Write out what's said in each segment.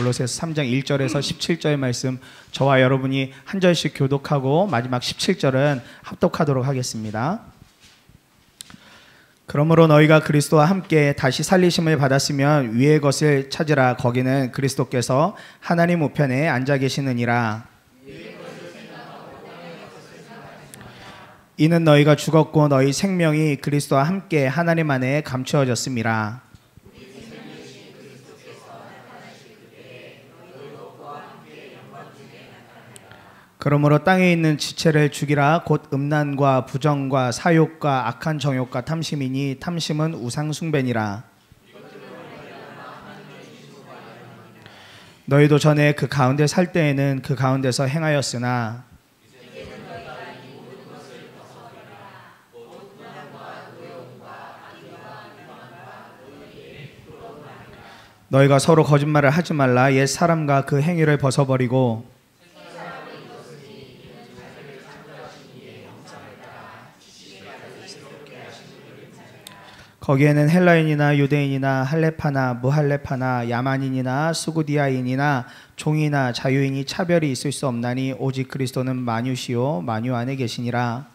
골로새서 3장 1절에서 17절 말씀 저와 여러분이 한 절씩 교독하고 마지막 17절은 합독하도록 하겠습니다. 그러므로 너희가 그리스도와 함께 다시 살리심을 받았으면 위의 것을 찾으라. 거기는 그리스도께서 하나님 우편에 앉아 계시느니라. 이는 너희가 죽었고 너희 생명이 그리스도와 함께 하나님 안에 감추어졌음이라. 그러므로 땅에 있는 지체를 죽이라. 곧 음란과 부정과 사욕과 악한 정욕과 탐심이니 탐심은 우상 숭배니라. 너희도 전에 그 가운데 살 때에는 그 가운데서 행하였으나 너희가 서로 거짓말을 하지 말라. 옛 사람과 그 행위를 벗어버리고 거기에는 헬라인이나 유대인이나 할레파나 무할레파나 야만인이나 수구디아인이나 종이나 자유인이 차별이 있을 수 없나니 오직 그리스도는 만유시요 만유 안에 계시니라.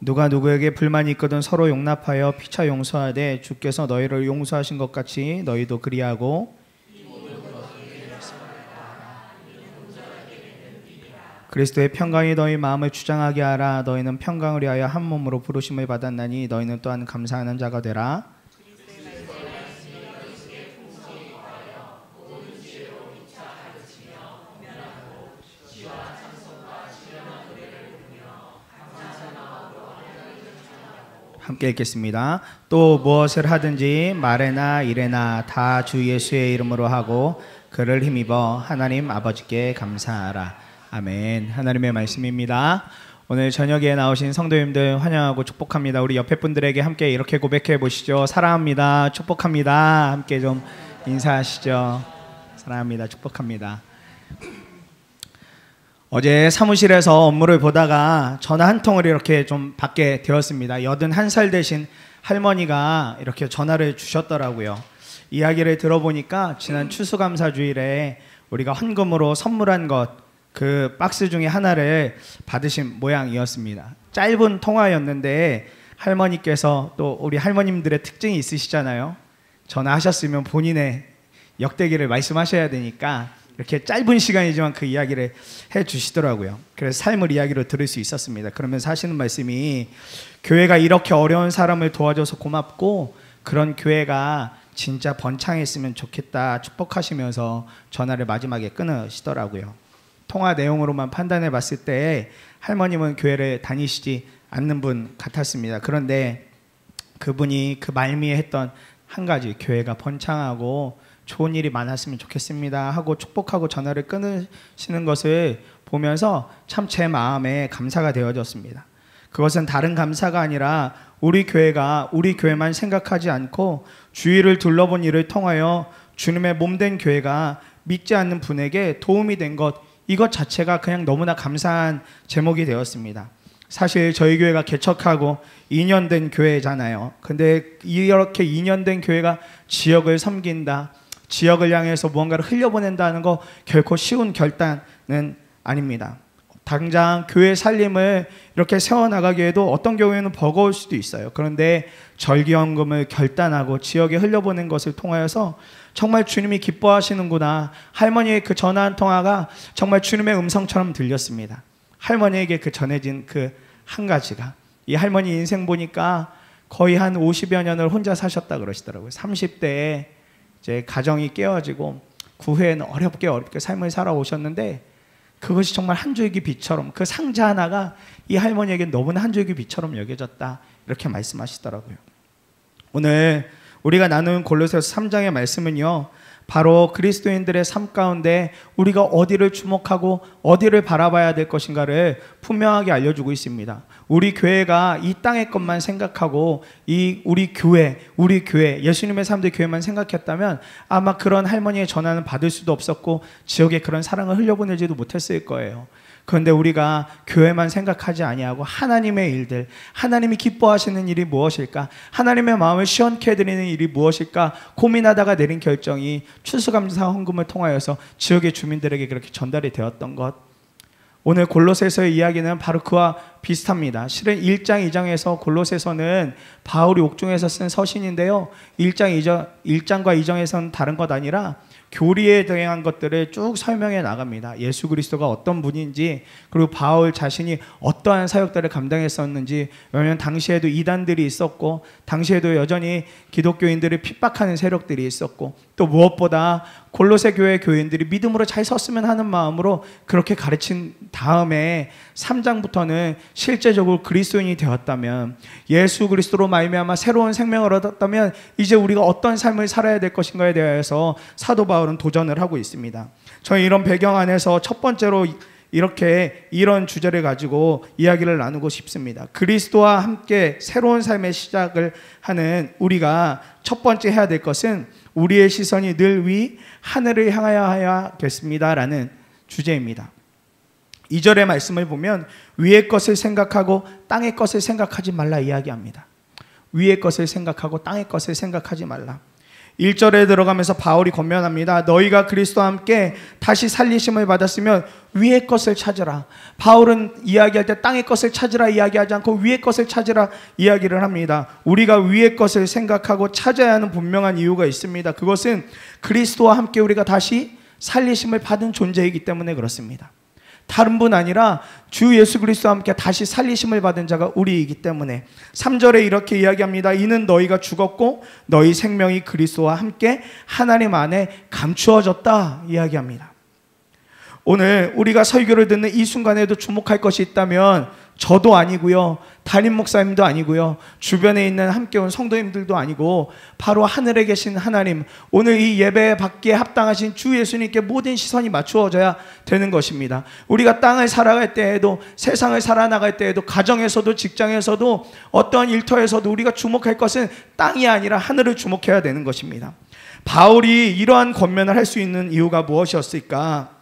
누가 누구에게 불만이 있거든 서로 용납하여 피차 용서하되 주께서 너희를 용서하신 것 같이 너희도 그리하고 그리스도의 평강이 너희 마음을 주장하게 하라. 너희는 평강을 위하여 한 몸으로 부르심을 받았나니 너희는 또한 감사하는 자가 되라. 함께 읽겠습니다. 또 무엇을 하든지 말에나 일에나 다 주 예수의 이름으로 하고 그를 힘입어 하나님 아버지께 감사하라. 아멘. 하나님의 말씀입니다. 오늘 저녁에 나오신 성도님들 환영하고 축복합니다. 우리 옆에 분들에게 함께 이렇게 고백해 보시죠. 사랑합니다. 축복합니다. 함께 좀 인사하시죠. 사랑합니다. 축복합니다. 어제 사무실에서 업무를 보다가 전화 한 통을 이렇게 좀 받게 되었습니다. 81살 되신 할머니가 이렇게 전화를 주셨더라고요. 이야기를 들어보니까 지난 추수감사주일에 우리가 헌금으로 선물한 것 그 박스 중에 하나를 받으신 모양이었습니다. 짧은 통화였는데 할머니께서 또 우리 할머님들의 특징이 있으시잖아요. 전화하셨으면 본인의 역대기를 말씀하셔야 되니까 이렇게 짧은 시간이지만 그 이야기를 해주시더라고요. 그래서 삶을 이야기로 들을 수 있었습니다. 그러면서 하시는 말씀이 교회가 이렇게 어려운 사람을 도와줘서 고맙고 그런 교회가 진짜 번창했으면 좋겠다 축복하시면서 전화를 마지막에 끊으시더라고요. 통화 내용으로만 판단해 봤을 때 할머님은 교회를 다니시지 않는 분 같았습니다. 그런데 그분이 그 말미에 했던 한 가지, 교회가 번창하고 좋은 일이 많았으면 좋겠습니다 하고 축복하고 전화를 끊으시는 것을 보면서 참 제 마음에 감사가 되어졌습니다. 그것은 다른 감사가 아니라 우리 교회가 우리 교회만 생각하지 않고 주위를 둘러본 일을 통하여 주님의 몸된 교회가 믿지 않는 분에게 도움이 된 것, 이것 자체가 그냥 너무나 감사한 제목이 되었습니다. 사실 저희 교회가 개척하고 2년 된 교회잖아요. 근데 이렇게 2년 된 교회가 지역을 섬긴다, 지역을 향해서 무언가를 흘려보낸다는 거 결코 쉬운 결단은 아닙니다. 당장 교회 살림을 이렇게 세워나가기에도 어떤 경우에는 버거울 수도 있어요. 그런데 절기헌금을 결단하고 지역에 흘려보낸 것을 통하여서 정말 주님이 기뻐하시는구나. 할머니의 그 전화 한 통화가 정말 주님의 음성처럼 들렸습니다. 할머니에게 그 전해진 그 한 가지가, 이 할머니 인생 보니까 거의 한 50여 년을 혼자 사셨다 그러시더라고요. 30대에 이제 가정이 깨어지고 그 후에는 어렵게 삶을 살아오셨는데 그것이 정말 한 줄기 빛처럼, 그 상자 하나가 이 할머니에게 너무나 한 줄기 빛처럼 여겨졌다, 이렇게 말씀하시더라고요. 오늘 우리가 나눈 골로새서 3장의 말씀은요, 바로 그리스도인들의 삶 가운데 우리가 어디를 주목하고 어디를 바라봐야 될 것인가를 분명하게 알려주고 있습니다. 우리 교회가 이 땅의 것만 생각하고 우리 교회 예수님의 사람들 교회만 생각했다면 아마 그런 할머니의 전화는 받을 수도 없었고 지역에 그런 사랑을 흘려보내지도 못했을 거예요. 그런데 우리가 교회만 생각하지 아니하고 하나님의 일들, 하나님이 기뻐하시는 일이 무엇일까, 하나님의 마음을 시원케 해드리는 일이 무엇일까 고민하다가 내린 결정이 추수감사 헌금을 통하여서 지역의 주민들에게 그렇게 전달이 되었던 것. 오늘 골로새서의 이야기는 바로 그와 비슷합니다. 실은 1장, 2장에서 골로새서는 바울이 옥중에서 쓴 서신인데요, 1장과 2장에서는 다른 것 아니라 교리에 대한 것들을 쭉 설명해 나갑니다. 예수 그리스도가 어떤 분인지, 그리고 바울 자신이 어떠한 사역들을 감당했었는지. 왜냐하면 당시에도 이단들이 있었고, 당시에도 여전히 기독교인들을 핍박하는 세력들이 있었고, 또 무엇보다 골로새 교회 교인들이 믿음으로 잘 섰으면 하는 마음으로 그렇게 가르친 다음에 3장부터는 실제적으로 그리스도인이 되었다면, 예수 그리스도로 말미암아 새로운 생명을 얻었다면 이제 우리가 어떤 삶을 살아야 될 것인가에 대해서 사도 바울은 도전을 하고 있습니다. 저는 이런 배경 안에서 첫 번째로 이렇게 이런 주제를 가지고 이야기를 나누고 싶습니다. 그리스도와 함께 새로운 삶의 시작을 하는 우리가 첫 번째 해야 될 것은 우리의 시선이 늘 위 하늘을 향하여 해야겠습니다라는 주제입니다. 2절의 말씀을 보면 위의 것을 생각하고 땅의 것을 생각하지 말라 이야기합니다. 위의 것을 생각하고 땅의 것을 생각하지 말라. 1절에 들어가면서 바울이 권면합니다. 너희가 그리스도와 함께 다시 살리심을 받았으면 위의 것을 찾으라. 바울은 이야기할 때 땅의 것을 찾으라 이야기하지 않고 위의 것을 찾으라 이야기를 합니다. 우리가 위의 것을 생각하고 찾아야 하는 분명한 이유가 있습니다. 그것은 그리스도와 함께 우리가 다시 살리심을 받은 존재이기 때문에 그렇습니다. 다른 분 아니라 주 예수 그리스도와 함께 다시 살리심을 받은 자가 우리이기 때문에 3절에 이렇게 이야기합니다. 이는 너희가 죽었고 너희 생명이 그리스도와 함께 하나님 안에 감추어졌다 이야기합니다. 오늘 우리가 설교를 듣는 이 순간에도 주목할 것이 있다면 저도 아니고요, 담임 목사님도 아니고요, 주변에 있는 함께 온 성도님들도 아니고 바로 하늘에 계신 하나님, 오늘 이 예배 받기에 합당하신 주 예수님께 모든 시선이 맞추어져야 되는 것입니다. 우리가 땅을 살아갈 때에도, 세상을 살아나갈 때에도, 가정에서도 직장에서도 어떠한 일터에서도 우리가 주목할 것은 땅이 아니라 하늘을 주목해야 되는 것입니다. 바울이 이러한 권면을 할 수 있는 이유가 무엇이었을까?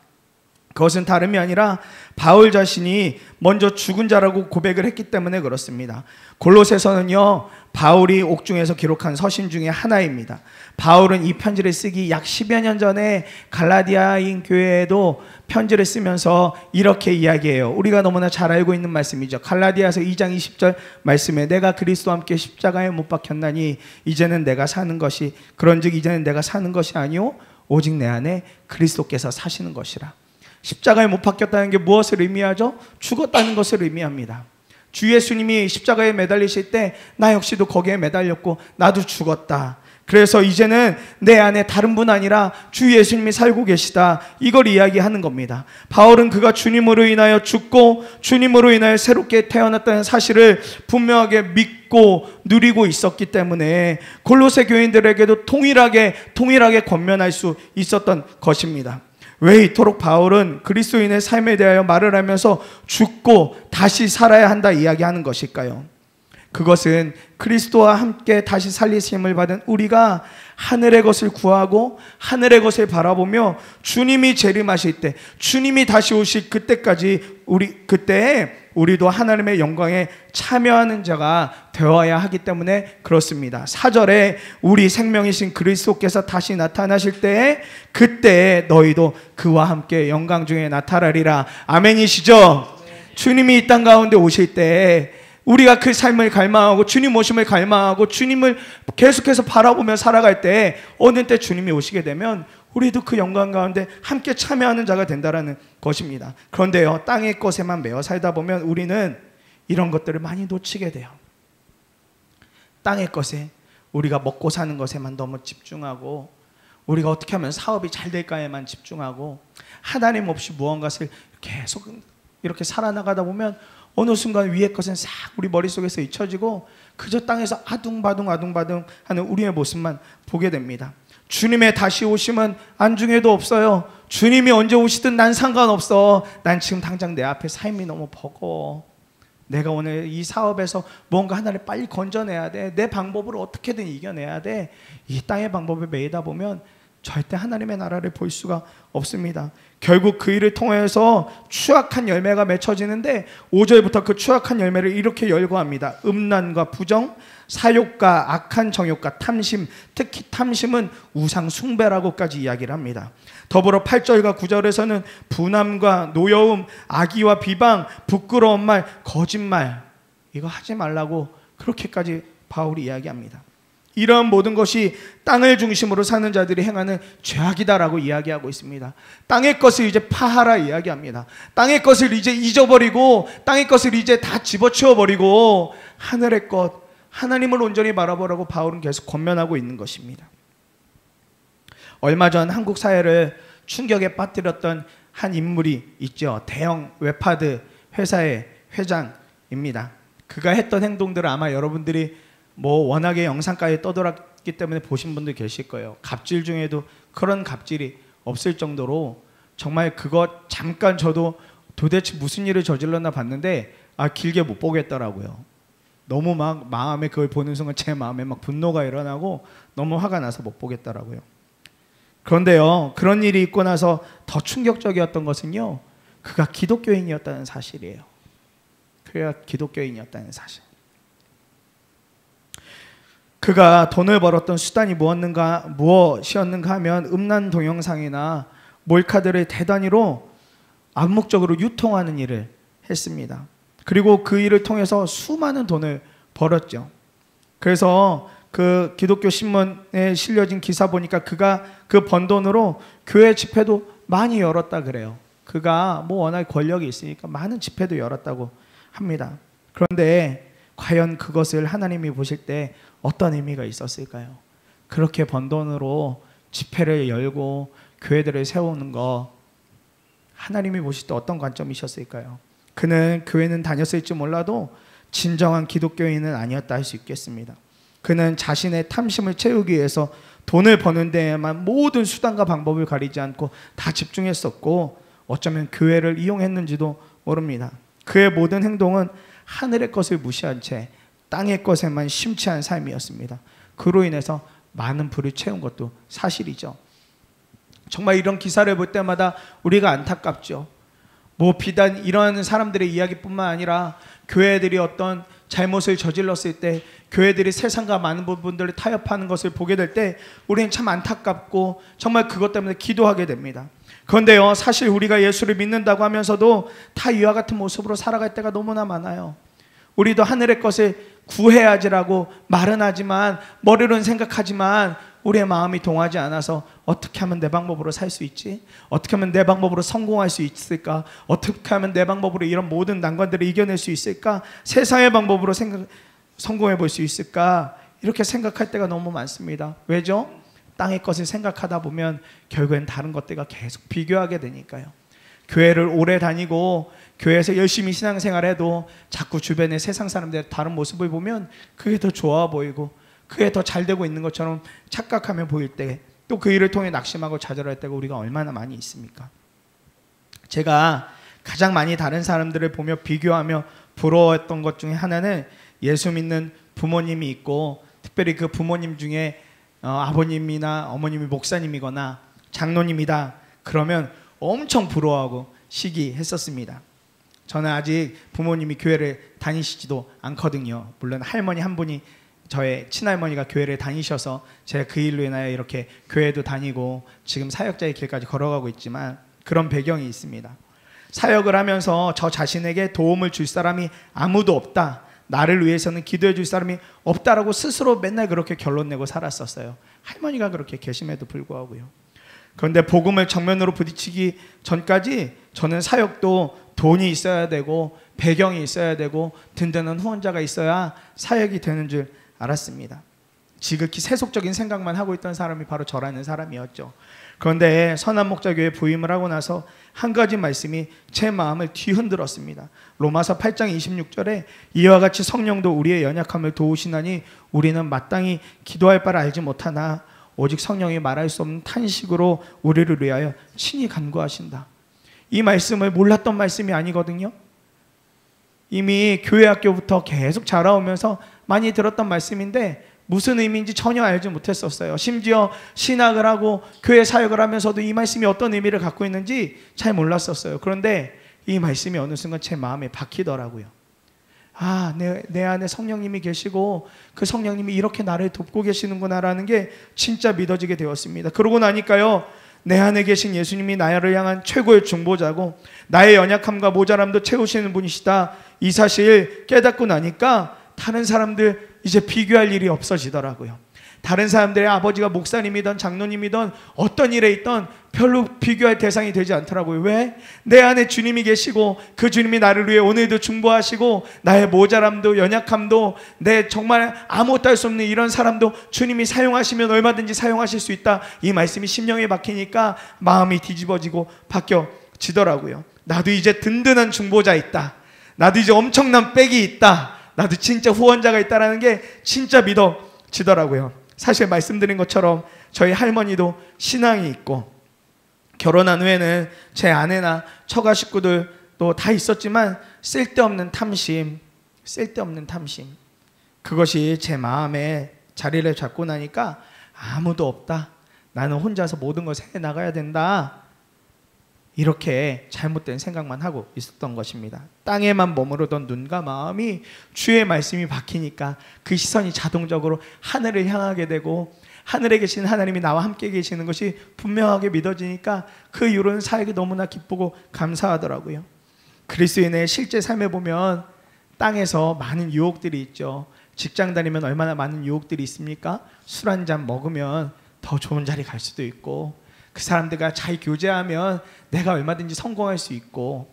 그것은 다름이 아니라 바울 자신이 먼저 죽은 자라고 고백을 했기 때문에 그렇습니다. 골로새서는요, 바울이 옥중에서 기록한 서신 중에 하나입니다. 바울은 이 편지를 쓰기 약 10여 년 전에 갈라디아인 교회에도 편지를 쓰면서 이렇게 이야기해요. 우리가 너무나 잘 알고 있는 말씀이죠. 갈라디아서 2장 20절 말씀에 내가 그리스도와 함께 십자가에 못 박혔나니 이제는 내가 사는 것이, 그런즉 이제는 내가 사는 것이 아니오 오직 내 안에 그리스도께서 사시는 것이라. 십자가에 못 박혔다는 게 무엇을 의미하죠? 죽었다는 것을 의미합니다. 주 예수님이 십자가에 매달리실 때 나 역시도 거기에 매달렸고 나도 죽었다. 그래서 이제는 내 안에 다른 분 아니라 주 예수님이 살고 계시다, 이걸 이야기하는 겁니다. 바울은 그가 주님으로 인하여 죽고 주님으로 인하여 새롭게 태어났다는 사실을 분명하게 믿고 누리고 있었기 때문에 골로새 교인들에게도 동일하게 권면할 수 있었던 것입니다. 왜 이토록 바울은 그리스도인의 삶에 대하여 말을 하면서 죽고 다시 살아야 한다 이야기하는 것일까요? 그것은 그리스도와 함께 다시 살리심을 받은 우리가 하늘의 것을 구하고 하늘의 것을 바라보며 주님이 재림하실 때, 주님이 다시 오실 그때까지 그때에 우리도 하나님의 영광에 참여하는 자가 되어야 하기 때문에 그렇습니다. 4절에 우리 생명이신 그리스도께서 다시 나타나실 때에 그때에 너희도 그와 함께 영광 중에 나타나리라. 아멘이시죠? 주님이 이 땅 가운데 오실 때에 우리가 그 삶을 갈망하고 주님 오심을 갈망하고 주님을 계속해서 바라보며 살아갈 때 어느 때 주님이 오시게 되면 우리도 그 영광 가운데 함께 참여하는 자가 된다는 것입니다. 그런데요, 땅의 것에만 매여 살다 보면 우리는 이런 것들을 많이 놓치게 돼요. 땅의 것에, 우리가 먹고 사는 것에만 너무 집중하고, 우리가 어떻게 하면 사업이 잘 될까에만 집중하고, 하나님 없이 무언가를 계속 이렇게 살아나가다 보면 어느 순간 위의 것은 싹 우리 머릿속에서 잊혀지고 그저 땅에서 아둥바둥 하는 우리의 모습만 보게 됩니다. 주님의 다시 오심은 안중에도 없어요. 주님이 언제 오시든 난 상관없어. 난 지금 당장 내 앞에 삶이 너무 버거워. 내가 오늘 이 사업에서 뭔가 하나를 빨리 건져내야 돼. 내 방법으로 어떻게든 이겨내야 돼. 이 땅의 방법에 매이다 보면 절대 하나님의 나라를 볼 수가 없습니다. 결국 그 일을 통해서 추악한 열매가 맺혀지는데 5절부터 그 추악한 열매를 이렇게 열거합니다. 음란과 부정, 사욕과 악한 정욕과 탐심, 특히 탐심은 우상 숭배라고까지 이야기를 합니다. 더불어 8절과 9절에서는 분함과 노여움, 악의와 비방, 부끄러운 말, 거짓말, 이거 하지 말라고 그렇게까지 바울이 이야기합니다. 이러한 모든 것이 땅을 중심으로 사는 자들이 행하는 죄악이다라고 이야기하고 있습니다. 땅의 것을 이제 파하라 이야기합니다. 땅의 것을 이제 잊어버리고 땅의 것을 이제 다 집어치워버리고 하늘의 것, 하나님을 온전히 바라보라고 바울은 계속 권면하고 있는 것입니다. 얼마 전 한국 사회를 충격에 빠뜨렸던 한 인물이 있죠. 대형 웹하드 회사의 회장입니다. 그가 했던 행동들을 아마 여러분들이 워낙에 영상까지 떠돌았기 때문에 보신 분들 계실 거예요. 갑질 중에도 그런 갑질이 없을 정도로 정말 그거 잠깐 저도 도대체 무슨 일을 저질렀나 봤는데 길게 못 보겠더라고요. 너무 막 마음에 그걸 보는 순간 제 마음에 막 분노가 일어나고 너무 화가 나서 못 보겠더라고요. 그런데요, 그런 일이 있고 나서 더 충격적이었던 것은요, 그가 기독교인이었다는 사실이에요. 그가 기독교인이었다는 사실. 그가 돈을 벌었던 수단이 무엇이었는가 하면 음란 동영상이나 몰카들을 대단위로 암묵적으로 유통하는 일을 했습니다. 그리고 그 일을 통해서 수많은 돈을 벌었죠. 그래서 그 기독교 신문에 실려진 기사 보니까 그가 그 번 돈으로 교회 집회도 많이 열었다 그래요. 그가 워낙 권력이 있으니까 많은 집회도 열었다고 합니다. 그런데 과연 그것을 하나님이 보실 때 어떤 의미가 있었을까요? 그렇게 번 돈으로 집회를 열고 교회들을 세우는 거 하나님이 보실 때 어떤 관점이셨을까요? 그는 교회는 다녔을지 몰라도 진정한 기독교인은 아니었다 할 수 있겠습니다. 그는 자신의 탐심을 채우기 위해서 돈을 버는 데에만 모든 수단과 방법을 가리지 않고 다 집중했었고 어쩌면 교회를 이용했는지도 모릅니다. 그의 모든 행동은 하늘의 것을 무시한 채 땅의 것에만 심취한 삶이었습니다. 그로 인해서 많은 불을 채운 것도 사실이죠. 정말 이런 기사를 볼 때마다 우리가 안타깝죠. 비단 이런 사람들의 이야기뿐만 아니라 교회들이 어떤 잘못을 저질렀을 때 교회들이 세상과 많은 부분들을 타협하는 것을 보게 될 때 우리는 참 안타깝고 정말 그것 때문에 기도하게 됩니다. 그런데요, 사실 우리가 예수를 믿는다고 하면서도 다 이와 같은 모습으로 살아갈 때가 너무나 많아요. 우리도 하늘의 것을 구해야지라고 말은 하지만, 머리로는 생각하지만 우리의 마음이 동하지 않아서 어떻게 하면 내 방법으로 살 수 있지? 어떻게 하면 내 방법으로 성공할 수 있을까? 어떻게 하면 내 방법으로 이런 모든 난관들을 이겨낼 수 있을까? 세상의 방법으로 성공해 볼 수 있을까? 이렇게 생각할 때가 너무 많습니다. 왜죠? 땅의 것을 생각하다 보면 결국엔 다른 것들과 계속 비교하게 되니까요. 교회를 오래 다니고 교회에서 열심히 신앙생활해도 자꾸 주변의 세상 사람들의 다른 모습을 보면 그게 더 좋아 보이고 그게 더 잘 되고 있는 것처럼 착각하며 보일 때, 또 그 일을 통해 낙심하고 좌절할 때가 우리가 얼마나 많이 있습니까? 제가 가장 많이 다른 사람들을 보며 비교하며 부러워했던 것 중에 하나는 예수 믿는 부모님이 있고, 특별히 그 부모님 중에 아버님이나 어머님이 목사님이거나 장로님이다 그러면 엄청 부러워하고 시기했었습니다. 저는 아직 부모님이 교회를 다니시지도 않거든요. 물론 할머니 한 분이, 저의 친할머니가 교회를 다니셔서 제가 그 일로 인하여 이렇게 교회도 다니고 지금 사역자의 길까지 걸어가고 있지만 그런 배경이 있습니다. 사역을 하면서 저 자신에게 도움을 줄 사람이 아무도 없다, 나를 위해서는 기도해 줄 사람이 없다라고 스스로 맨날 그렇게 결론 내고 살았었어요. 할머니가 그렇게 계심에도 불구하고요. 그런데 복음을 정면으로 부딪히기 전까지 저는 사역도 돈이 있어야 되고 배경이 있어야 되고 든든한 후원자가 있어야 사역이 되는 줄 알았습니다. 지극히 세속적인 생각만 하고 있던 사람이 바로 저라는 사람이었죠. 그런데 선한목자교회에 부임을 하고 나서 한 가지 말씀이 제 마음을 뒤흔들었습니다. 로마서 8장 26절에 이와 같이 성령도 우리의 연약함을 도우시나니 우리는 마땅히 기도할 바를 알지 못하나 오직 성령이 말할 수 없는 탄식으로 우리를 위하여 친히 간구하신다. 이 말씀을 몰랐던 말씀이 아니거든요. 이미 교회 학교부터 계속 자라오면서 많이 들었던 말씀인데 무슨 의미인지 전혀 알지 못했었어요. 심지어 신학을 하고 교회 사역을 하면서도 이 말씀이 어떤 의미를 갖고 있는지 잘 몰랐었어요. 그런데 이 말씀이 어느 순간 제 마음에 박히더라고요. 아, 내 안에 성령님이 계시고 그 성령님이 이렇게 나를 돕고 계시는구나라는 게 진짜 믿어지게 되었습니다. 그러고 나니까요, 내 안에 계신 예수님이 나를 향한 최고의 중보자고 나의 연약함과 모자람도 채우시는 분이시다, 이 사실 깨닫고 나니까 다른 사람들 이제 비교할 일이 없어지더라고요. 다른 사람들의 아버지가 목사님이든 장로님이든 어떤 일에 있던 별로 비교할 대상이 되지 않더라고요. 왜? 내 안에 주님이 계시고 그 주님이 나를 위해 오늘도 중보하시고 나의 모자람도 연약함도 내 정말 아무것도 할 수 없는 이런 사람도 주님이 사용하시면 얼마든지 사용하실 수 있다, 이 말씀이 심령에 박히니까 마음이 뒤집어지고 바뀌어지더라고요. 나도 이제 든든한 중보자 있다, 나도 이제 엄청난 백이 있다, 나도 진짜 후원자가 있다라는 게 진짜 믿어지더라고요. 사실 말씀드린 것처럼 저희 할머니도 신앙이 있고 결혼한 후에는 제 아내나 처가 식구들도 다 있었지만 쓸데없는 탐심, 그것이 제 마음에 자리를 잡고 나니까 아무도 없다, 나는 혼자서 모든 걸 해나가야 된다, 이렇게 잘못된 생각만 하고 있었던 것입니다. 땅에만 머무르던 눈과 마음이 주의 말씀이 박히니까 그 시선이 자동적으로 하늘을 향하게 되고 하늘에 계신 하나님이 나와 함께 계시는 것이 분명하게 믿어지니까 그 이후로는 사역이 너무나 기쁘고 감사하더라고요. 그리스도인의 실제 삶에 보면 땅에서 많은 유혹들이 있죠. 직장 다니면 얼마나 많은 유혹들이 있습니까? 술 한 잔 먹으면 더 좋은 자리 갈 수도 있고, 그 사람들과 잘 교제하면 내가 얼마든지 성공할 수 있고,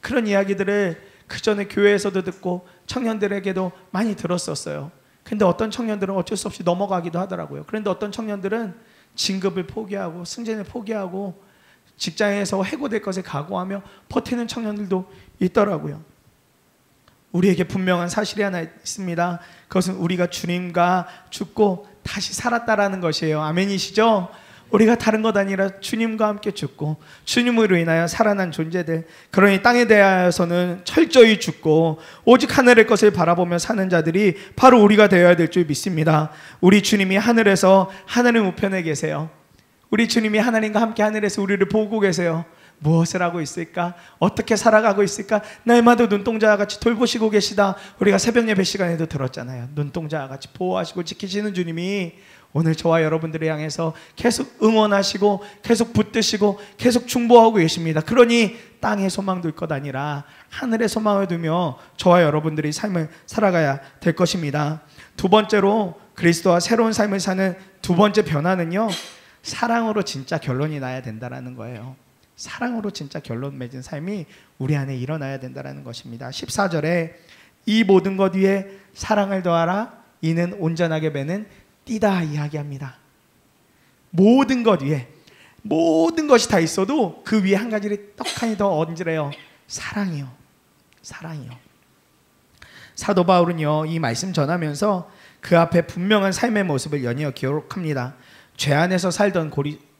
그런 이야기들을 그 전에 교회에서도 듣고 청년들에게도 많이 들었었어요. 근데 어떤 청년들은 어쩔 수 없이 넘어가기도 하더라고요. 그런데 어떤 청년들은 진급을 포기하고 승진을 포기하고 직장에서 해고될 것을 각오하며 버티는 청년들도 있더라고요. 우리에게 분명한 사실이 하나 있습니다. 그것은 우리가 주님과 죽고 다시 살았다라는 것이에요. 아멘이시죠? 우리가 다른 것 아니라 주님과 함께 죽고 주님으로 인하여 살아난 존재들, 그러니 땅에 대하여서는 철저히 죽고 오직 하늘의 것을 바라보며 사는 자들이 바로 우리가 되어야 될 줄 믿습니다. 우리 주님이 하늘에서 하늘의 우편에 계세요. 우리 주님이 하나님과 함께 하늘에서 우리를 보고 계세요. 무엇을 하고 있을까? 어떻게 살아가고 있을까? 날마다 눈동자와 같이 돌보시고 계시다, 우리가 새벽 예배 시간에도 들었잖아요. 눈동자와 같이 보호하시고 지키시는 주님이 오늘 저와 여러분들을 향해서 계속 응원하시고 계속 붙드시고 계속 중보하고 계십니다. 그러니 땅에 소망 둘 것 아니라 하늘에 소망을 두며 저와 여러분들이 삶을 살아가야 될 것입니다. 두 번째로 그리스도와 새로운 삶을 사는 두 번째 변화는요, 사랑으로 진짜 결론이 나야 된다는 거예요. 사랑으로 진짜 결론 맺은 삶이 우리 안에 일어나야 된다는 것입니다. 14절에 이 모든 것 위에 사랑을 더하라, 이는 온전하게 매는 띠다 이야기합니다. 모든 것 위에, 모든 것이 다 있어도 그 위에 한 가지를 떡하니 더 얹으래요. 사랑이요. 사도 바울은요, 이 말씀 전하면서 그 앞에 분명한 삶의 모습을 연이어 기록합니다. 죄 안에서 살던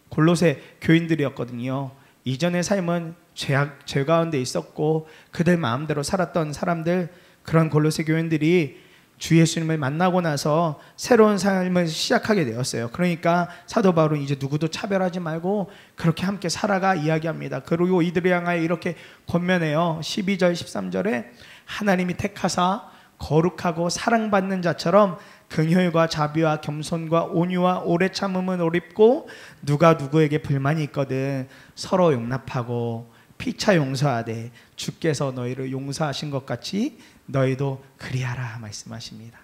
골로새 교인들이었거든요. 이전의 삶은 죄 가운데 있었고 그들 마음대로 살았던 사람들, 그런 골로새 교인들이 주 예수님을 만나고 나서 새로운 삶을 시작하게 되었어요. 그러니까 사도 바울은 이제 누구도 차별하지 말고 그렇게 함께 살아가 이야기합니다. 그리고 이들을 향하여 이렇게 권면해요. 12절 13절에 하나님이 택하사 거룩하고 사랑받는 자처럼 긍휼과 자비와 겸손과 온유와 오래 참음은 옳고, 누가 누구에게 불만이 있거든 서로 용납하고 피차 용서하되 주께서 너희를 용서하신 것 같이 너희도 그리하라 말씀하십니다.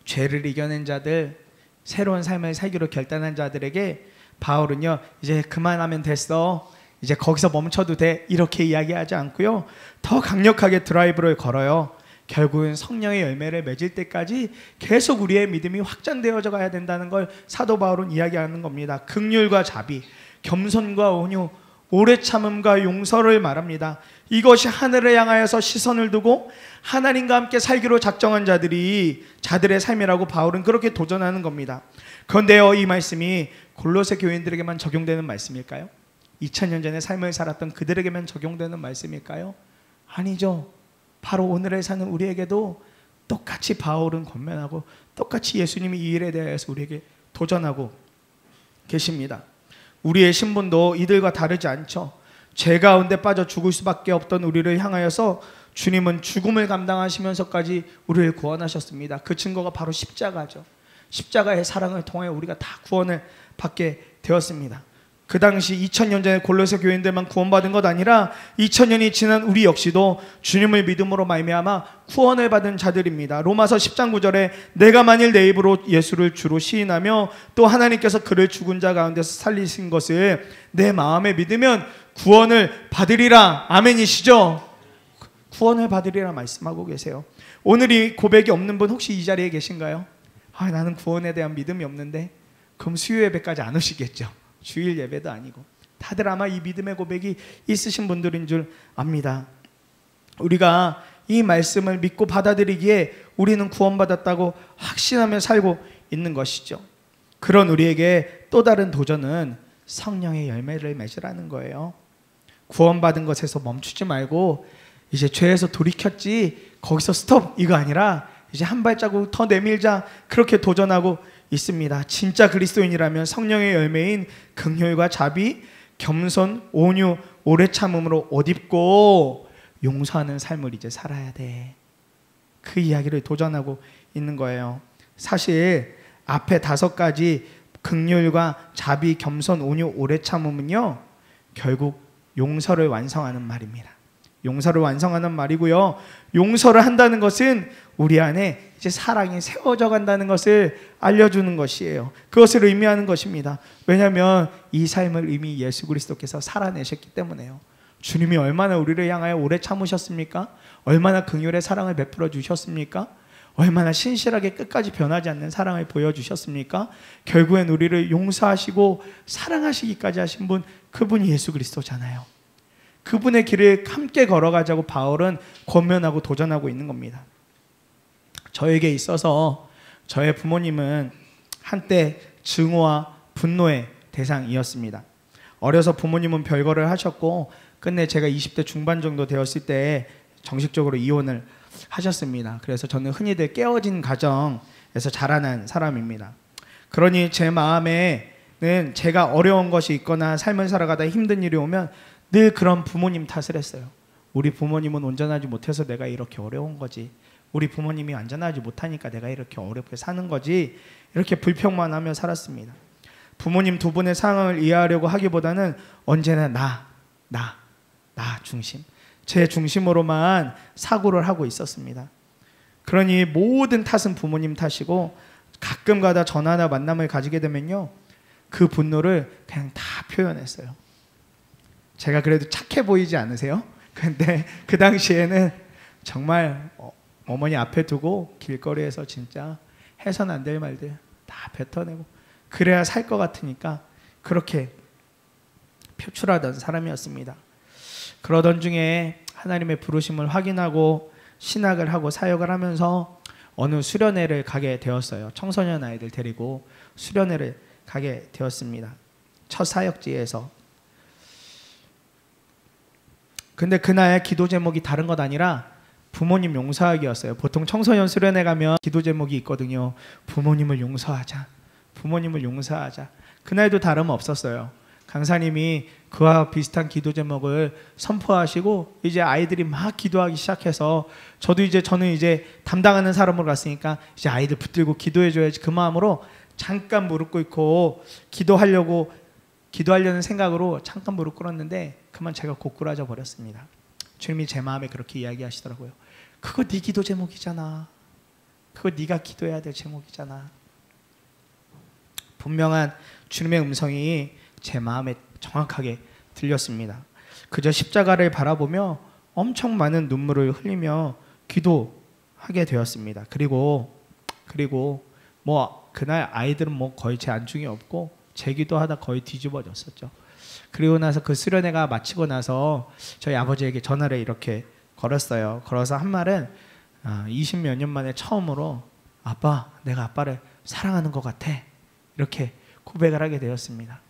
죄를 이겨낸 자들, 새로운 삶을 살기로 결단한 자들에게 바울은요, 이제 그만하면 됐어, 이제 거기서 멈춰도 돼, 이렇게 이야기하지 않고요, 더 강력하게 드라이브를 걸어요. 결국은 성령의 열매를 맺을 때까지 계속 우리의 믿음이 확장되어져 가야 된다는 걸 사도 바울은 이야기하는 겁니다. 긍휼과 자비, 겸손과 온유, 오래 참음과 용서를 말합니다. 이것이 하늘을 향하여서 시선을 두고 하나님과 함께 살기로 작정한 자들의 삶이라고 바울은 그렇게 도전하는 겁니다. 그런데요, 이 말씀이 골로새 교인들에게만 적용되는 말씀일까요? 2000년 전에 삶을 살았던 그들에게만 적용되는 말씀일까요? 아니죠. 바로 오늘을 사는 우리에게도 똑같이 바울은 권면하고 똑같이 예수님이 이 일에 대해서 우리에게 도전하고 계십니다. 우리의 신분도 이들과 다르지 않죠. 죄 가운데 빠져 죽을 수밖에 없던 우리를 향하여서 주님은 죽음을 감당하시면서까지 우리를 구원하셨습니다. 그 증거가 바로 십자가죠. 십자가의 사랑을 통해 우리가 다 구원을 받게 되었습니다. 그 당시 2000년 전에 골로새 교인들만 구원받은 것 아니라 2000년이 지난 우리 역시도 주님을 믿음으로 말미암아 구원을 받은 자들입니다. 로마서 10장 9절에 내가 만일 내 입으로 예수를 주로 시인하며 또 하나님께서 그를 죽은 자 가운데서 살리신 것을 내 마음에 믿으면 구원을 받으리라. 아멘이시죠? 구원을 받으리라 말씀하고 계세요. 오늘 이 고백이 없는 분 혹시 이 자리에 계신가요? 나는 구원에 대한 믿음이 없는데. 그럼 수요 예배까지 안 오시겠죠? 주일 예배도 아니고. 다들 아마 이 믿음의 고백이 있으신 분들인 줄 압니다. 우리가 이 말씀을 믿고 받아들이기에 우리는 구원받았다고 확신하며 살고 있는 것이죠. 그런 우리에게 또 다른 도전은 성령의 열매를 맺으라는 거예요. 구원받은 것에서 멈추지 말고 이제 죄에서 돌이켰지 거기서 스톱 이거 아니라 이제 한 발자국 더 내밀자, 그렇게 도전하고 있습니다. 진짜 그리스도인이라면 성령의 열매인 긍휼과 자비, 겸손, 온유, 오래 참음으로 옷 입고 용서하는 삶을 이제 살아야 돼. 그 이야기를 도전하고 있는 거예요. 사실 앞에 5가지 긍휼과 자비, 겸손, 온유, 오래 참음은요, 결국 용서를 완성하는 말입니다. 용서를 완성하는 말이고요. 용서를 한다는 것은 우리 안에 이제 사랑이 세워져 간다는 것을 알려주는 것이에요. 그것을 의미하는 것입니다. 왜냐하면 이 삶을 이미 예수 그리스도께서 살아내셨기 때문에요. 주님이 얼마나 우리를 향하여 오래 참으셨습니까? 얼마나 긍휼의 사랑을 베풀어 주셨습니까? 얼마나 신실하게 끝까지 변하지 않는 사랑을 보여주셨습니까? 결국엔 우리를 용서하시고 사랑하시기까지 하신 분, 그분이 예수 그리스도잖아요. 그분의 길을 함께 걸어가자고 바울은 권면하고 도전하고 있는 겁니다. 저에게 있어서 저의 부모님은 한때 증오와 분노의 대상이었습니다. 어려서 부모님은 별거를 하셨고 끝내 제가 20대 중반 정도 되었을 때 정식적으로 이혼을 하셨습니다. 그래서 저는 흔히들 깨어진 가정에서 자라난 사람입니다. 그러니 제 마음에는 제가 어려운 것이 있거나 삶을 살아가다 힘든 일이 오면 늘 그런 부모님 탓을 했어요. 우리 부모님은 온전하지 못해서 내가 이렇게 어려운 거지. 우리 부모님이 안전하지 못하니까 내가 이렇게 어렵게 사는 거지. 이렇게 불평만 하며 살았습니다. 부모님 두 분의 상황을 이해하려고 하기보다는 언제나 나 중심, 제 중심으로만 사고를 하고 있었습니다. 그러니 모든 탓은 부모님 탓이고 가끔가다 전화나 만남을 가지게 되면요, 그 분노를 그냥 다 표현했어요. 제가 그래도 착해 보이지 않으세요? 근데 그 당시에는 정말 어머니 앞에 두고 길거리에서 진짜 해선 안 될 말들 다 뱉어내고 그래야 살 것 같으니까 그렇게 표출하던 사람이었습니다. 그러던 중에 하나님의 부르심을 확인하고 신학을 하고 사역을 하면서 어느 수련회를 가게 되었어요. 청소년 아이들 데리고 수련회를 가게 되었습니다. 첫 사역지에서. 근데 그날 기도 제목이 다른 것 아니라 부모님 용서하기였어요. 보통 청소년 수련회 가면 기도 제목이 있거든요. 부모님을 용서하자. 부모님을 용서하자. 그날도 다름없었어요. 강사님이 그와 비슷한 기도 제목을 선포하시고 이제 아이들이 막 기도하기 시작해서 저는 이제 담당하는 사람으로 갔으니까 이제 아이들 붙들고 기도해줘야지, 그 마음으로 잠깐 무릎 꿇고 기도하려는 생각으로 잠깐 무릎 꿇었는데 그만 제가 고꾸라져 버렸습니다. 주님이 제 마음에 그렇게 이야기하시더라고요. 그거 네 기도 제목이잖아. 그거 네가 기도해야 될 제목이잖아. 분명한 주님의 음성이 제 마음에 정확하게 들렸습니다. 그저 십자가를 바라보며 엄청 많은 눈물을 흘리며 기도하게 되었습니다. 그리고 뭐 그날 아이들은 뭐 거의 제 안중에 없고 제 기도하다 거의 뒤집어졌었죠. 그리고 나서 그 수련회가 마치고 나서 저희 아버지에게 전화를 이렇게 걸었어요. 걸어서 한 말은 20몇 년 만에 처음으로 아빠, 내가 아빠를 사랑하는 것 같아. 이렇게 고백을 하게 되었습니다.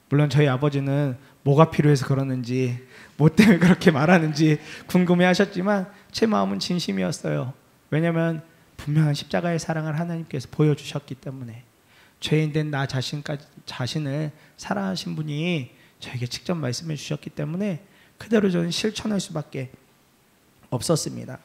물론 저희 아버지는 뭐가 필요해서 그러는지, 뭐 때문에 그렇게 말하는지 궁금해 하셨지만 제 마음은 진심이었어요. 왜냐하면 분명한 십자가의 사랑을 하나님께서 보여주셨기 때문에 죄인된 나 자신을 사랑하신 분이 저에게 직접 말씀해 주셨기 때문에 그대로 저는 실천할 수밖에 없었습니다.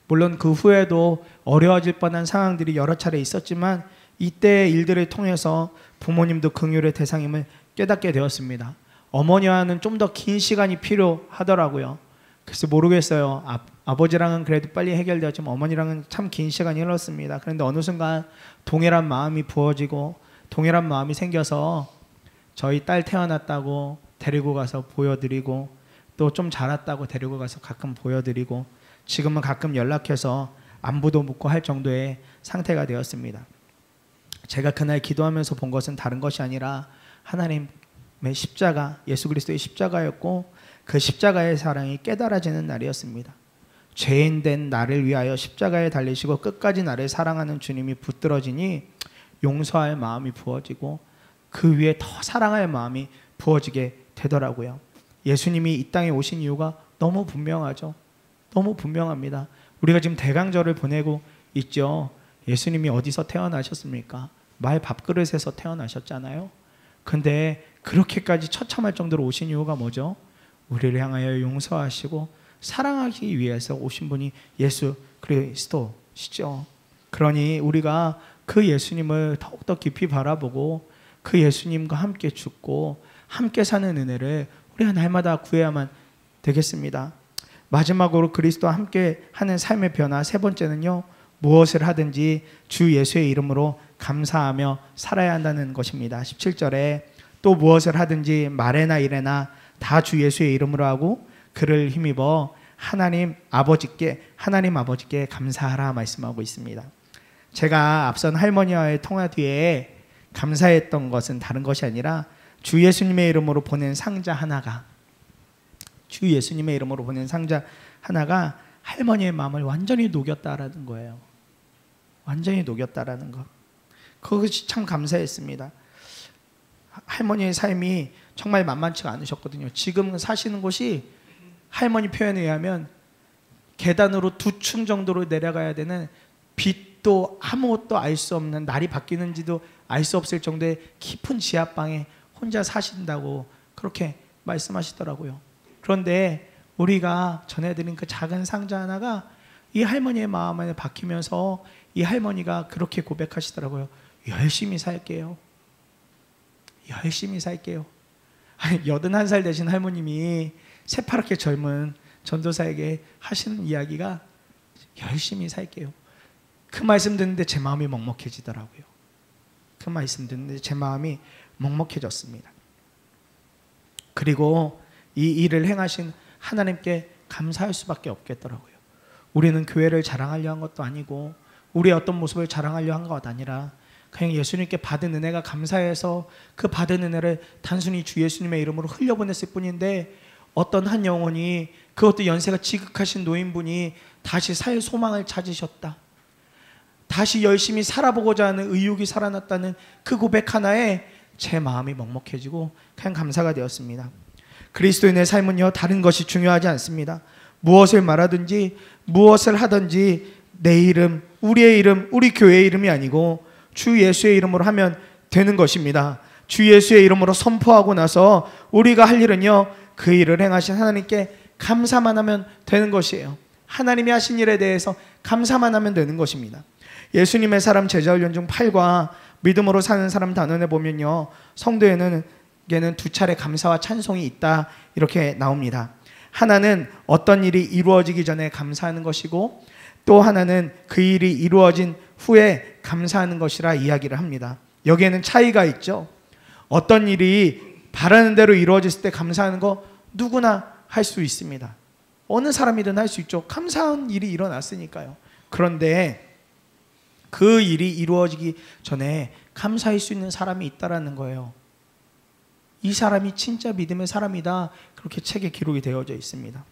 물론 그 후에도 어려워질 뻔한 상황들이 여러 차례 있었지만 이때의 일들을 통해서 부모님도 긍휼의 대상임을 깨닫게 되었습니다. 어머니와는 좀 더 긴 시간이 필요하더라고요. 그래서 모르겠어요. 아버지랑은 그래도 빨리 해결되었지만 어머니랑은 참 긴 시간이 흘렀습니다. 그런데 어느 순간 동일한 마음이 부어지고 동일한 마음이 생겨서 저희 딸 태어났다고 데리고 가서 보여드리고 또 좀 자랐다고 데리고 가서 가끔 보여드리고 지금은 가끔 연락해서 안부도 묻고 할 정도의 상태가 되었습니다. 제가 그날 기도하면서 본 것은 다른 것이 아니라 하나님의 십자가, 예수 그리스도의 십자가였고 그 십자가의 사랑이 깨달아지는 날이었습니다. 죄인된 나를 위하여 십자가에 달리시고 끝까지 나를 사랑하는 주님이 붙들어지니 용서할 마음이 부어지고 그 위에 더 사랑할 마음이 부어지게 되더라고요. 예수님이 이 땅에 오신 이유가 너무 분명하죠. 너무 분명합니다. 우리가 지금 대강절을 보내고 있죠. 예수님이 어디서 태어나셨습니까? 말 밥그릇에서 태어나셨잖아요. 근데 그렇게까지 처참할 정도로 오신 이유가 뭐죠? 우리를 향하여 용서하시고 사랑하기 위해서 오신 분이 예수 그리스도시죠. 그러니 우리가 그 예수님을 더욱더 깊이 바라보고 그 예수님과 함께 죽고 함께 사는 은혜를 우리가 날마다 구해야만 되겠습니다. 마지막으로 그리스도와 함께 하는 삶의 변화 세 번째는요, 무엇을 하든지 주 예수의 이름으로 감사하며 살아야 한다는 것입니다. 17절에 또 무엇을 하든지 말에나 일에나 다 주 예수의 이름으로 하고 그를 힘입어 하나님 아버지께 감사하라 말씀하고 있습니다. 제가 앞선 할머니와의 통화 뒤에 감사했던 것은 다른 것이 아니라 주 예수님의 이름으로 보낸 상자 하나가 할머니의 마음을 완전히 녹였다라는 거예요. 완전히 녹였다라는 것. 그것이 참 감사했습니다. 할머니의 삶이 정말 만만치가 않으셨거든요. 지금 사시는 곳이 할머니 표현에 의하면 계단으로 2층 정도로 내려가야 되는 빛도 아무것도 알 수 없는, 날이 바뀌는지도 알 수 없을 정도의 깊은 지하방에 혼자 사신다고 그렇게 말씀하시더라고요. 그런데 우리가 전해드린 그 작은 상자 하나가 이 할머니의 마음 안에 박히면서 이 할머니가 그렇게 고백하시더라고요. 열심히 살게요. 열심히 살게요. 아니, 81살 되신 할머님이 새파랗게 젊은 전도사에게 하시는 이야기가 열심히 살게요. 그 말씀 듣는데 제 마음이 먹먹해지더라고요. 그 말씀 듣는데 제 마음이 먹먹해졌습니다. 그리고 이 일을 행하신 하나님께 감사할 수밖에 없겠더라고요. 우리는 교회를 자랑하려 한 것도 아니고 우리의 어떤 모습을 자랑하려 한 것 아니라 그냥 예수님께 받은 은혜가 감사해서 그 받은 은혜를 단순히 주 예수님의 이름으로 흘려보냈을 뿐인데 어떤 한 영혼이, 그것도 연세가 지극하신 노인분이 다시 살 소망을 찾으셨다, 다시 열심히 살아보고자 하는 의욕이 살아났다는 그 고백 하나에 제 마음이 먹먹해지고 그냥 감사가 되었습니다. 그리스도인의 삶은요, 다른 것이 중요하지 않습니다. 무엇을 말하든지 무엇을 하든지 내 이름, 우리의 이름, 우리 교회의 이름이 아니고 주 예수의 이름으로 하면 되는 것입니다. 주 예수의 이름으로 선포하고 나서 우리가 할 일은요, 그 일을 행하신 하나님께 감사만 하면 되는 것이에요. 하나님이 하신 일에 대해서 감사만 하면 되는 것입니다. 예수님의 사람 제자훈련 중 8과 믿음으로 사는 사람 단원에 보면요, 성도에는 2차례 감사와 찬송이 있다 이렇게 나옵니다. 하나는 어떤 일이 이루어지기 전에 감사하는 것이고 또 하나는 그 일이 이루어진 후에 감사하는 것이라 이야기를 합니다. 여기에는 차이가 있죠. 어떤 일이 바라는 대로 이루어졌을 때 감사하는 거 누구나 할 수 있습니다. 어느 사람이든 할 수 있죠. 감사한 일이 일어났으니까요. 그런데 그 일이 이루어지기 전에 감사할 수 있는 사람이 있다라는 거예요. 이 사람이 진짜 믿음의 사람이다, 그렇게 책에 기록이 되어져 있습니다.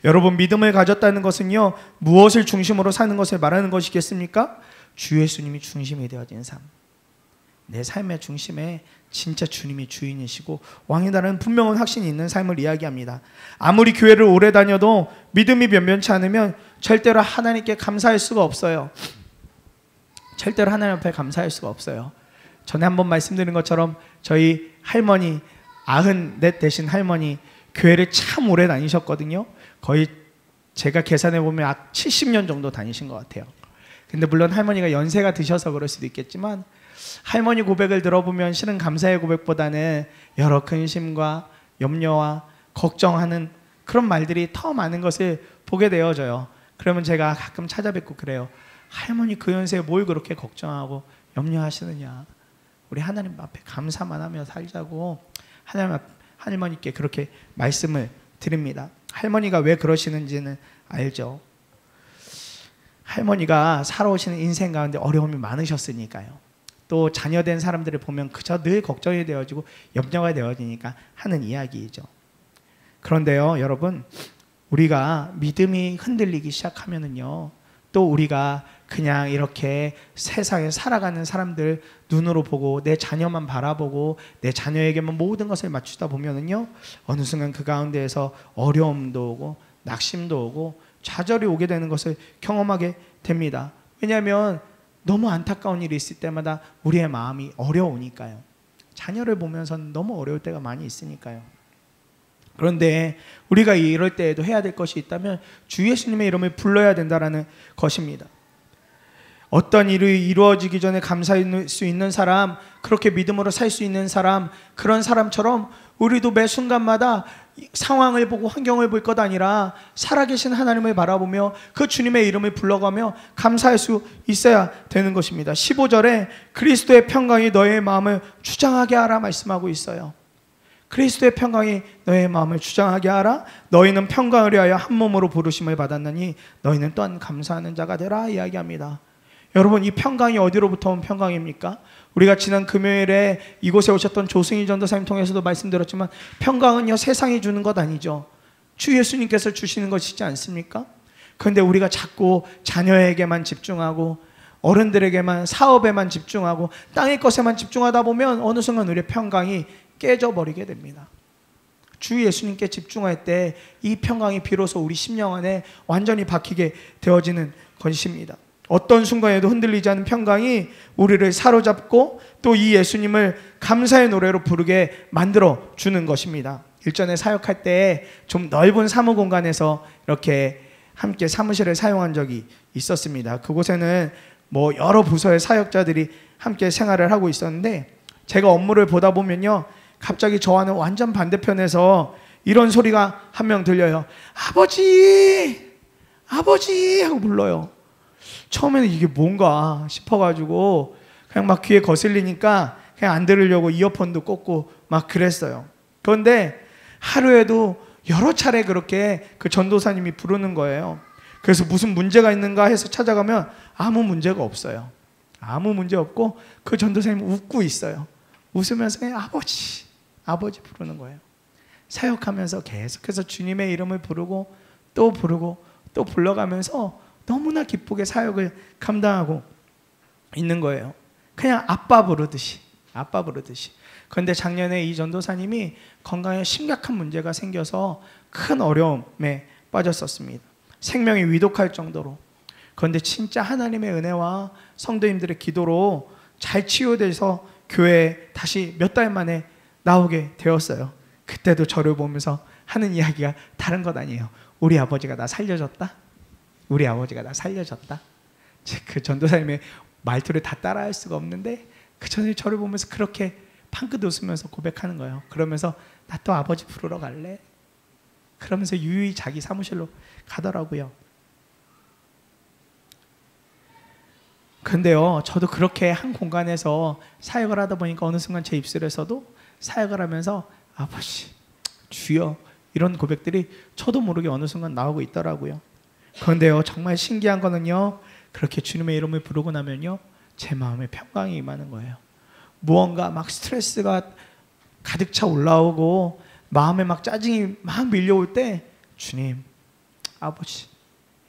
여러분, 믿음을 가졌다는 것은요, 무엇을 중심으로 사는 것을 말하는 것이겠습니까? 주 예수님이 중심이 되어진 삶. 내 삶의 중심에 진짜 주님이 주인이시고 왕이다라는 분명한 확신이 있는 삶을 이야기합니다. 아무리 교회를 오래 다녀도 믿음이 변변치 않으면 절대로 하나님께 감사할 수가 없어요. 절대로 하나님 앞에 감사할 수가 없어요. 전에 한번 말씀드린 것처럼 저희 할머니 94 되신 할머니 교회를 참 오래 다니셨거든요. 거의 제가 계산해 보면 70년 정도 다니신 것 같아요. 근데 물론 할머니가 연세가 드셔서 그럴 수도 있겠지만 할머니 고백을 들어보면 실은 감사의 고백보다는 여러 근심과 염려와 걱정하는 그런 말들이 더 많은 것을 보게 되어져요. 그러면 제가 가끔 찾아뵙고 그래요. 할머니 그 연세에 뭘 그렇게 걱정하고 염려하시느냐. 우리 하나님 앞에 감사만 하며 살자고 할머니께 그렇게 말씀을 드립니다. 할머니가 왜 그러시는지는 알죠. 할머니가 살아오시는 인생 가운데 어려움이 많으셨으니까요. 또 자녀된 사람들을 보면 그저 늘 걱정이 되어지고 염려가 되어지니까 하는 이야기이죠. 그런데요, 여러분, 우리가 믿음이 흔들리기 시작하면은요, 또 우리가 그냥 이렇게 세상에 살아가는 사람들 눈으로 보고 내 자녀만 바라보고 내 자녀에게만 모든 것을 맞추다 보면은요, 어느 순간 그 가운데에서 어려움도 오고 낙심도 오고 좌절이 오게 되는 것을 경험하게 됩니다. 왜냐하면 너무 안타까운 일이 있을 때마다 우리의 마음이 어려우니까요. 자녀를 보면서는 너무 어려울 때가 많이 있으니까요. 그런데 우리가 이럴 때에도 해야 될 것이 있다면 주 예수님의 이름을 불러야 된다는 것입니다. 어떤 일이 이루어지기 전에 감사할 수 있는 사람, 그렇게 믿음으로 살 수 있는 사람, 그런 사람처럼 우리도 매 순간마다 상황을 보고 환경을 볼 것 아니라 살아계신 하나님을 바라보며 그 주님의 이름을 불러가며 감사할 수 있어야 되는 것입니다. 15절에 그리스도의 평강이 너의 마음을 주장하게 하라 말씀하고 있어요. 그리스도의 평강이 너의 마음을 주장하게 하라. 너희는 평강을 위하여 한 몸으로 부르심을 받았느니 너희는 또한 감사하는 자가 되라 이야기합니다. 여러분, 이 평강이 어디로부터 온 평강입니까? 우리가 지난 금요일에 이곳에 오셨던 조승희 전도사님 통해서도 말씀드렸지만 평강은요, 세상이 주는 것 아니죠. 주 예수님께서 주시는 것이지 않습니까? 그런데 우리가 자꾸 자녀에게만 집중하고 어른들에게만, 사업에만 집중하고 땅의 것에만 집중하다 보면 어느 순간 우리의 평강이 깨져버리게 됩니다. 주 예수님께 집중할 때 이 평강이 비로소 우리 심령 안에 완전히 박히게 되어지는 것입니다. 어떤 순간에도 흔들리지 않는 평강이 우리를 사로잡고 또 이 예수님을 감사의 노래로 부르게 만들어 주는 것입니다. 일전에 사역할 때 좀 넓은 사무 공간에서 이렇게 함께 사무실을 사용한 적이 있었습니다. 그곳에는 여러 부서의 사역자들이 함께 생활을 하고 있었는데 제가 업무를 보다 보면요, 갑자기 저와는 완전 반대편에서 이런 소리가 한 명 들려요. 아버지! 아버지! 하고 불러요. 처음에는 이게 뭔가 싶어가지고 그냥 막 귀에 거슬리니까 그냥 안 들으려고 이어폰도 꽂고 막 그랬어요. 그런데 하루에도 여러 차례 그렇게 그 전도사님이 부르는 거예요. 그래서 무슨 문제가 있는가 해서 찾아가면 아무 문제가 없어요. 아무 문제 없고 그 전도사님이 웃고 있어요. 웃으면서 그냥 아버지, 아버지 부르는 거예요. 사역하면서 계속해서 주님의 이름을 부르고 또 부르고 또 불러가면서 너무나 기쁘게 사역을 감당하고 있는 거예요. 그냥 아빠 부르듯이. 그런데 작년에 이 전도사님이 건강에 심각한 문제가 생겨서 큰 어려움에 빠졌었습니다. 생명이 위독할 정도로. 그런데 진짜 하나님의 은혜와 성도님들의 기도로 잘 치유돼서 교회에 다시 몇 달 만에 나오게 되었어요. 그때도 저를 보면서 하는 이야기가 다른 것 아니에요. 우리 아버지가 나 살려줬다. 우리 아버지가 나 살려줬다. 그 전도사님의 말투를 다 따라할 수가 없는데 그 전에 저를 보면서 그렇게 방긋 웃으면서 고백하는 거예요. 그러면서 나 또 아버지 부르러 갈래? 그러면서 유유히 자기 사무실로 가더라고요. 근데요, 저도 그렇게 한 공간에서 사역을 하다 보니까 어느 순간 제 입술에서도 사역을 하면서 아버지, 주여, 이런 고백들이 저도 모르게 어느 순간 나오고 있더라고요. 그런데요, 정말 신기한 거는요, 그렇게 주님의 이름을 부르고 나면요, 제 마음에 평강이 임하는 거예요. 무언가 막 스트레스가 가득 차 올라오고 마음에 막 짜증이 막 밀려올 때 주님, 아버지,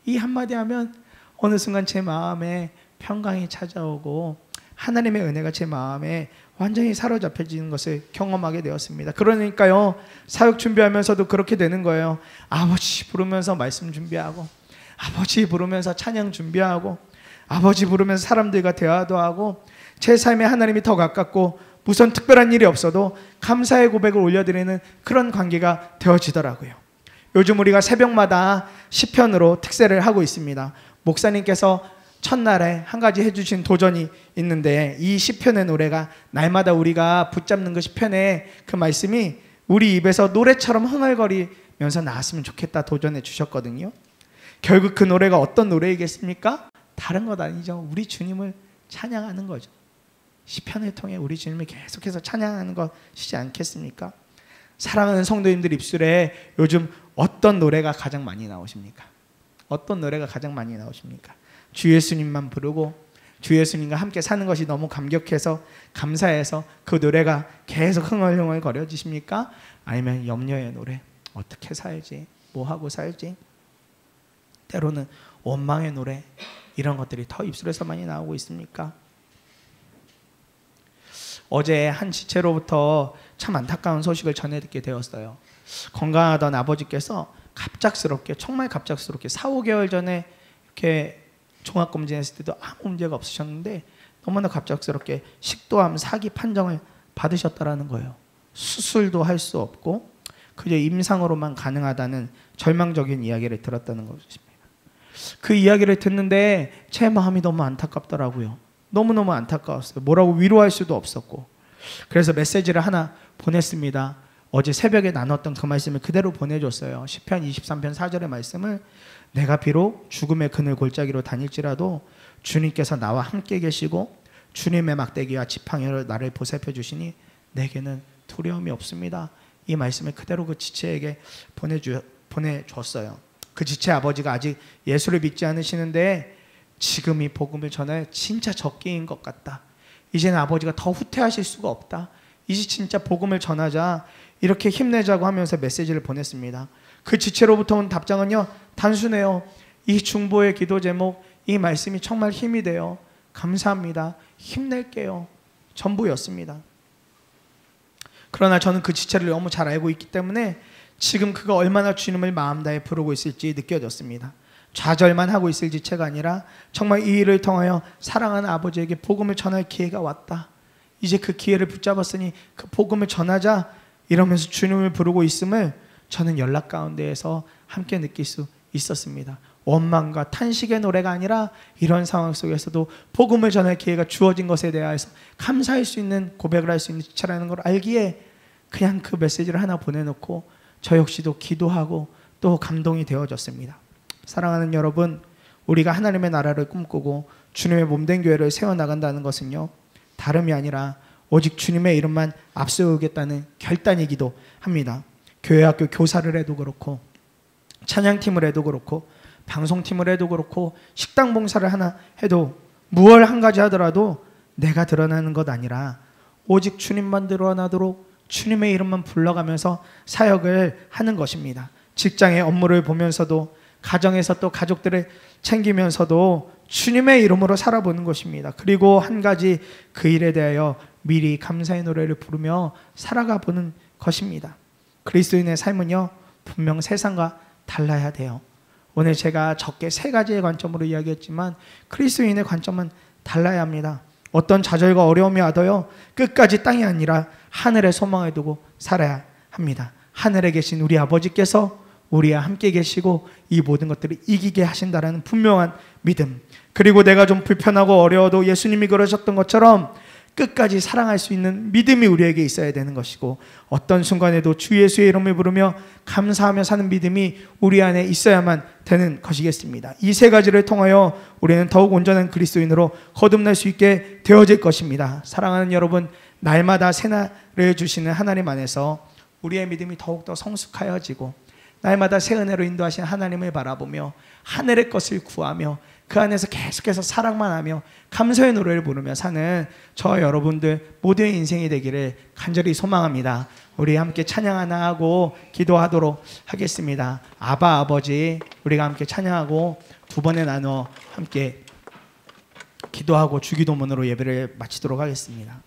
이 한마디 하면 어느 순간 제 마음에 평강이 찾아오고 하나님의 은혜가 제 마음에 완전히 사로잡혀지는 것을 경험하게 되었습니다. 그러니까요, 사역 준비하면서도 그렇게 되는 거예요. 아버지 부르면서 말씀 준비하고 아버지 부르면서 찬양 준비하고, 아버지 부르면서 사람들과 대화도 하고, 제 삶에 하나님이 더 가깝고 무슨 특별한 일이 없어도 감사의 고백을 올려드리는 그런 관계가 되어지더라고요. 요즘 우리가 새벽마다 시편으로 특세를 하고 있습니다. 목사님께서 첫날에 한 가지 해주신 도전이 있는데, 이 시편의 노래가 날마다 우리가 붙잡는 그 시편의 그 말씀이 우리 입에서 노래처럼 흥얼거리면서 나왔으면 좋겠다 도전해 주셨거든요. 결국 그 노래가 어떤 노래이겠습니까? 다른 것 아니죠. 우리 주님을 찬양하는 거죠. 시편을 통해 우리 주님을 계속해서 찬양하는 것이지 않겠습니까? 사랑하는 성도님들 입술에 요즘 어떤 노래가 가장 많이 나오십니까? 어떤 노래가 가장 많이 나오십니까? 주 예수님만 부르고 주 예수님과 함께 사는 것이 너무 감격해서 감사해서 그 노래가 계속 흥얼흥얼 거려지십니까? 아니면 염려의 노래, 어떻게 살지, 뭐 하고 살지, 때로는 원망의 노래, 이런 것들이 더 입술에서 많이 나오고 있습니까? 어제 한 지체로부터 참 안타까운 소식을 전해 듣게 되었어요. 건강하던 아버지께서 갑작스럽게, 정말 갑작스럽게 4, 5개월 전에 이렇게 종합검진했을 때도 아무 문제가 없으셨는데 너무나 갑작스럽게 식도암 4기 판정을 받으셨다라는 거예요. 수술도 할 수 없고 그저 임상으로만 가능하다는 절망적인 이야기를 들었다는 것입니다. 그 이야기를 듣는데 제 마음이 너무 안타깝더라고요. 너무너무 안타까웠어요. 뭐라고 위로할 수도 없었고. 그래서 메시지를 하나 보냈습니다. 어제 새벽에 나눴던 그 말씀을 그대로 보내줬어요. 시편 23편 4절의 말씀을, 내가 비록 죽음의 그늘 골짜기로 다닐지라도 주님께서 나와 함께 계시고 주님의 막대기와 지팡이로 나를 보살펴 주시니 내게는 두려움이 없습니다. 이 말씀을 그대로 그 지체에게 보내줬어요. 그 지체 아버지가 아직 예수를 믿지 않으시는데 지금 이 복음을 전할 진짜 적기인 것 같다. 이제는 아버지가 더 후퇴하실 수가 없다. 이제 진짜 복음을 전하자, 이렇게 힘내자고 하면서 메시지를 보냈습니다. 그 지체로부터 온 답장은요, 단순해요. 이 중보의 기도 제목, 이 말씀이 정말 힘이 돼요. 감사합니다. 힘낼게요. 전부였습니다. 그러나 저는 그 지체를 너무 잘 알고 있기 때문에 지금 그가 얼마나 주님을 마음 다해 부르고 있을지 느껴졌습니다. 좌절만 하고 있을 지체가 아니라 정말 이 일을 통하여 사랑하는 아버지에게 복음을 전할 기회가 왔다. 이제 그 기회를 붙잡았으니 그 복음을 전하자, 이러면서 주님을 부르고 있음을 저는 연락 가운데에서 함께 느낄 수 있었습니다. 원망과 탄식의 노래가 아니라 이런 상황 속에서도 복음을 전할 기회가 주어진 것에 대해서 감사할 수 있는, 고백을 할 수 있는 지체라는 걸 알기에 그냥 그 메시지를 하나 보내놓고 저 역시도 기도하고 또 감동이 되어졌습니다. 사랑하는 여러분, 우리가 하나님의 나라를 꿈꾸고 주님의 몸된 교회를 세워나간다는 것은요, 다름이 아니라 오직 주님의 이름만 앞세우겠다는 결단이기도 합니다. 교회학교 교사를 해도 그렇고 찬양팀을 해도 그렇고 방송팀을 해도 그렇고 식당 봉사를 하나 해도 무얼 한 가지 하더라도 내가 드러나는 것 아니라 오직 주님만 드러나도록 주님의 이름만 불러가면서 사역을 하는 것입니다. 직장의 업무를 보면서도, 가정에서 또 가족들을 챙기면서도 주님의 이름으로 살아보는 것입니다. 그리고 한 가지, 그 일에 대하여 미리 감사의 노래를 부르며 살아가 보는 것입니다. 그리스도인의 삶은요, 분명 세상과 달라야 돼요. 오늘 제가 적게 3가지의 관점으로 이야기했지만 그리스도인의 관점은 달라야 합니다. 어떤 좌절과 어려움이 와도요, 끝까지 땅이 아니라 하늘에 소망을 두고 살아야 합니다. 하늘에 계신 우리 아버지께서 우리와 함께 계시고 이 모든 것들을 이기게 하신다라는 분명한 믿음, 그리고 내가 좀 불편하고 어려워도 예수님이 그러셨던 것처럼 끝까지 사랑할 수 있는 믿음이 우리에게 있어야 되는 것이고, 어떤 순간에도 주 예수의 이름을 부르며 감사하며 사는 믿음이 우리 안에 있어야만 되는 것이겠습니다. 이 3가지를 통하여 우리는 더욱 온전한 그리스도인으로 거듭날 수 있게 되어질 것입니다. 사랑하는 여러분, 날마다 새날을 주시는 하나님 안에서 우리의 믿음이 더욱더 성숙하여지고 날마다 새 은혜로 인도하신 하나님을 바라보며 하늘의 것을 구하며 그 안에서 계속해서 사랑만 하며 감사의 노래를 부르며 사는 저 여러분들 모두의 인생이 되기를 간절히 소망합니다. 우리 함께 찬양 하나 하고 기도하도록 하겠습니다. 아바 아버지, 우리가 함께 찬양하고 2번에 나눠 함께 기도하고 주기도문으로 예배를 마치도록 하겠습니다.